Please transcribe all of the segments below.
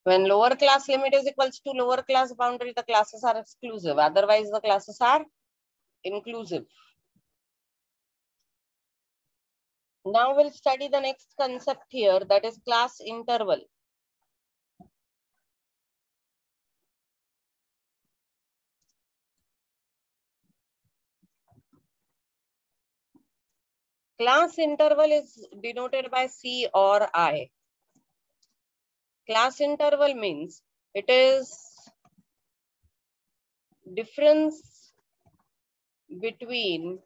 When lower class limit is equals to lower class boundary, the classes are exclusive. Otherwise, the classes are inclusive. Now we'll study the next concept here, that is class interval. Class interval is denoted by C or I. Class interval means it is difference between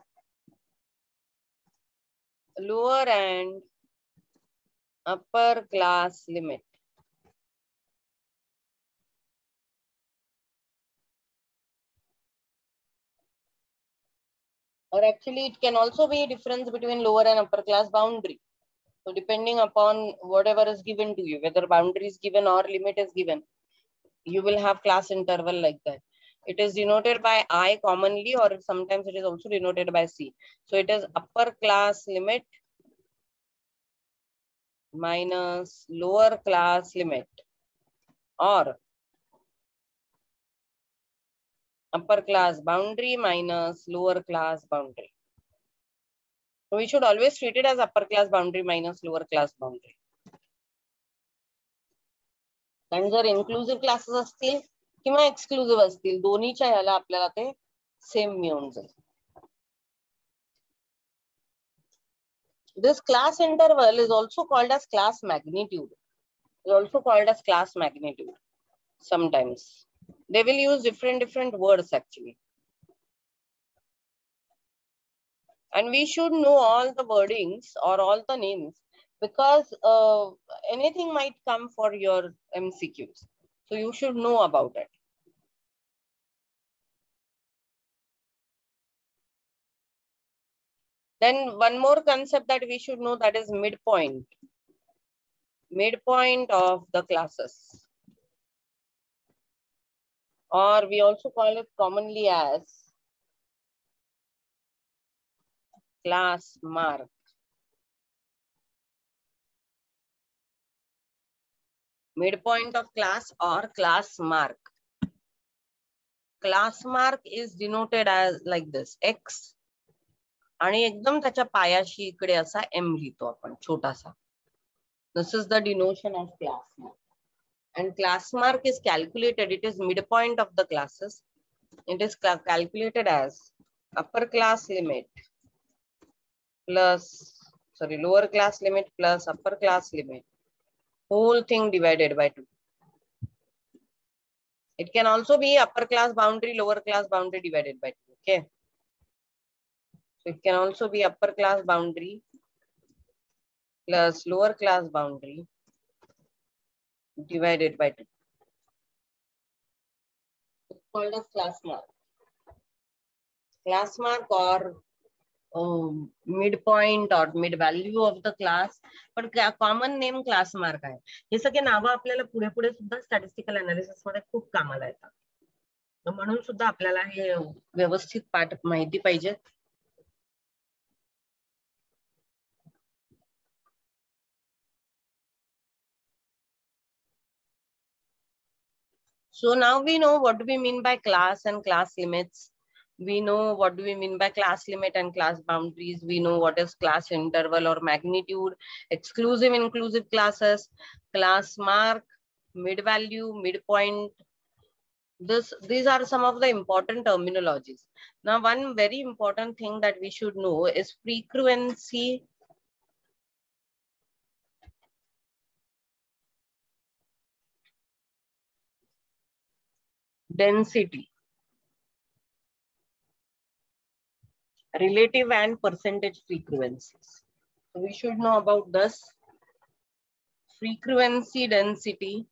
lower and upper class limit. Or actually it can also be a difference between lower and upper class boundary. So depending upon whatever is given to you, whether boundary is given or limit is given, you will have class interval like that. It is denoted by I commonly, or sometimes it is also denoted by C. So it is upper class limit minus lower class limit, or upper class boundary minus lower class boundary. So we should always treat it as upper class boundary minus lower class boundary. आणि जर inclusive classes असतील किंवा exclusive असतील, दोन्हीच्या ह्याला आपल्याला ते same मिळून जाईल. This class interval is also called as class magnitude. Is also called as class magnitude. Sometimes they will use different words actually. And we should know all the wordings or all the names, because anything might come for your MCQs. So you should know about it. Then one more concept that we should know, that is midpoint. Midpoint of the classes. Or we also call it commonly as class mark. Midpoint of class or class mark. Class mark is denoted as like this, X. आणि एकदम त्याच्या पायाशी इकडे असा M लिहितो आपण छोटासा. This is the denotion of class mark. And class mark is calculated, it is midpoint of the classes. It is calculated as upper class limit plus, sorry, lower class limit plus upper class limit. Whole thing divided by 2. It can also be upper class boundary, lower class boundary divided by 2. Okay. So it can also be upper class boundary plus lower class boundary divided by 2. It's called as class mark. Class mark or midpoint or mid value of the class, पण common name class mark आहे. हे सगळे नावं आपल्याला पुढे पुढे सुद्धा statistical analysis मध्ये खूप कामाला येतात. म्हणून सुद्धा आपल्याला हे व्यवस्थित पाठ माहिती पाहिजे. So now we know what do we mean by class and class limits. We know what do we mean by class limit and class boundaries. We know what is class interval or magnitude, exclusive, inclusive classes, class mark, mid value, midpoint. These are some of the important terminologies. Now, one very important thing that we should know is frequency density, relative and percentage frequencies. So we should know about this. Frequency density,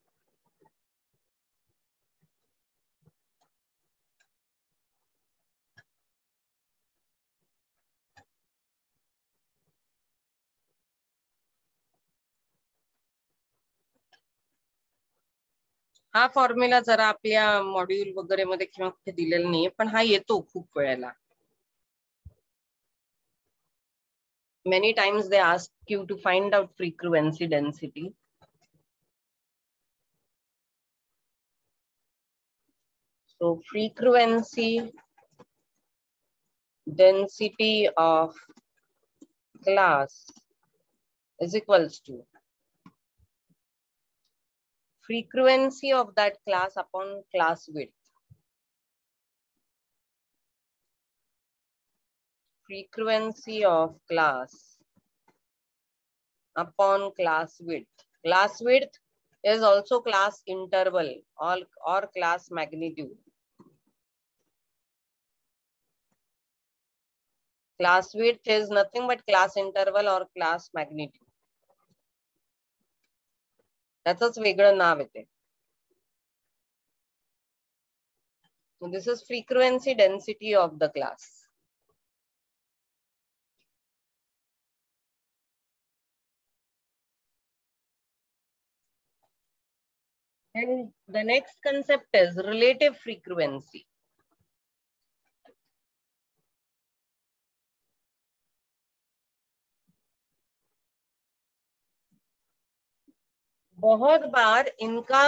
हा formula जरा आपल्या module वगैरे मध्ये किंवा कुठे दिलेला नाहीये, पण हा येतो खूप वेळेला. Many times they ask you to find out frequency density. So frequency density of class is equals to frequency of that class upon class width. Frequency of class upon class width. Class width is also class interval or class magnitude. Class width is nothing but class interval or class magnitude. त्याचंच वेगळं नाव येते. So this is frequency density of the class. And the next concept is relative frequency. बहुत बार इनका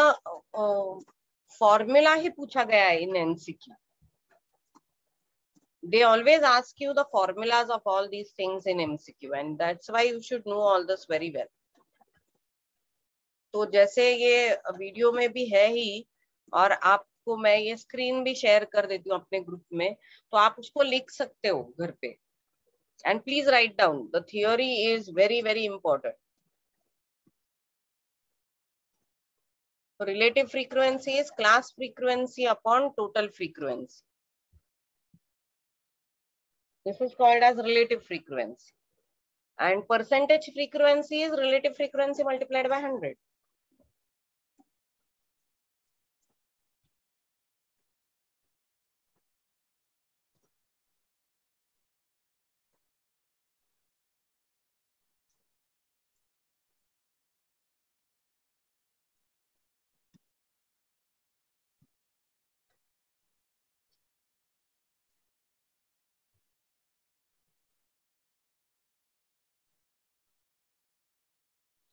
formula ही पूछा गया है इन MCQ. They always ask you the formulas of all these things in MCQ, and that's why you should know all this very well. तो जैसे ये video में भी है ही, और आपको मैं ये स्क्रीन भी शेयर कर देती हूँ अपने ग्रुप में, तो आप उसको लिख सकते हो घर पे. And please write down. The theory is very, very important. So relative frequency is class frequency upon total frequency. This is called as relative frequency. And percentage frequency is relative frequency multiplied by 100.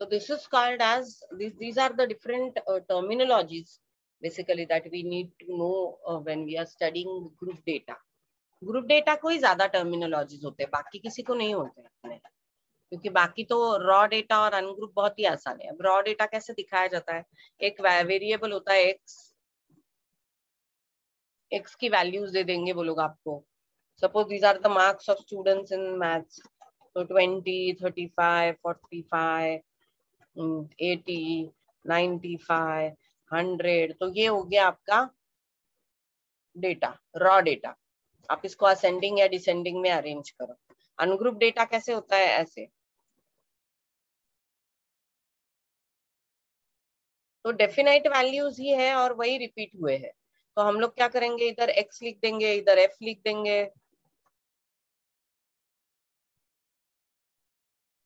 So this is called as, these are the different terminologies basically that we need to know when we are studying group data. Group data कोई ज्यादा terminologies होते हैं, बाकी किसी को नहीं होते हैं, क्योंकि बाकी तो रॉ डेटा और अनग्रुप बहुत ही आसान है. अब रॉ डेटा कैसे दिखाया जाता है? एक वेरिएबल होता है एक्स की वैल्यूज दे देंगे वो लोग आपको. Suppose these are the marks of students in maths. तो 20, 35, 45, 80, 95, 100. तो ये हो गया आपका डेटा, रॉ डेटा. आप इसको असेंडिंग या डिसेंडिंग में अरेंज करो. अनग्रुप डेटा कैसे होता है? ऐसे. तो डेफिनाइट वैल्यूज ही है और वही रिपीट हुए हैं. तो हम लोग क्या करेंगे? इधर एक्स लिख देंगे, इधर एफ लिख देंगे,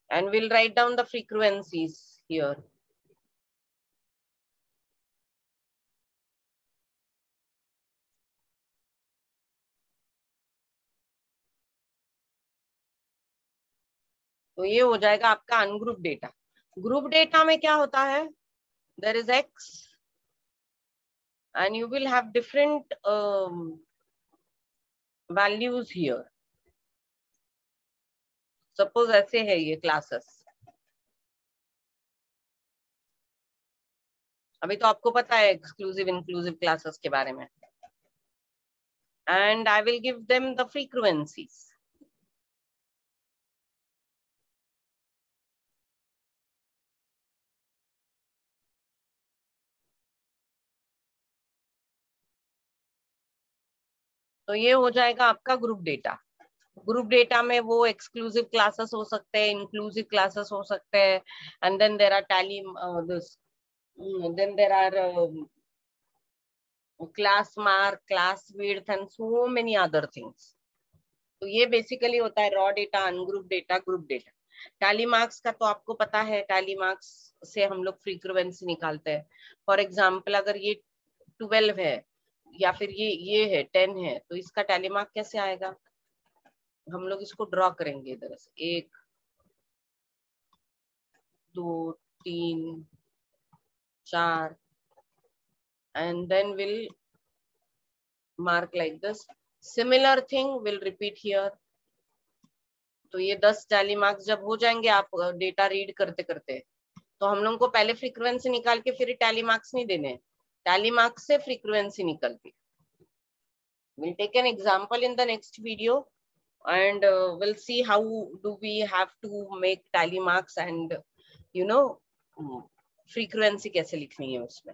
and we'll write down the frequencies here. तो ये हो जाएगा आपका अनग्रुप डेटा. ग्रुप डेटा में क्या होता है? There is X and you will have different values here. Suppose ऐसे है ये क्लासेस. अभी तो आपको पता है एक्सक्लूसिव इंक्लूसिव क्लासेस के बारे में. And I will give them the frequencies. तो ये हो जाएगा आपका ग्रुप डेटा. ग्रुप डेटा में वो एक्सक्लूसिव क्लासेस हो सकते हैं, इंक्लूसिव क्लासेस हो सकते हैं, and then there are tally this, then there are class mark, class width and so many other things. तो ये बेसिकली होता है raw data, ungroup data, group data. Tally marks का तो आपको पता है, टैली मार्क्स से हम लोग फ्रीक्वेंसी निकालते हैं. फॉर एग्जाम्पल अगर ये 12 है या फिर ये है 10 है, तो इसका टैली मार्क कैसे आएगा? हम लोग इसको ड्रॉ करेंगे इधर से. 1, 2, 3, 4, and then we'll mark like this. Similar thing will repeat here. तो ये 10 टैली मार्क्स जब हो जाएंगे आप डेटा रीड करते करते, तो हम लोग को पहले फ्रीक्वेंसी निकाल के फिर टैली मार्क्स नहीं देने, टैली मार्क्स से फ्रीक्वेंसी निकलती. We'll take an example in the next video and we'll see how do we have to make tally marks and you know frequency कैसे लिखनी है उसमें.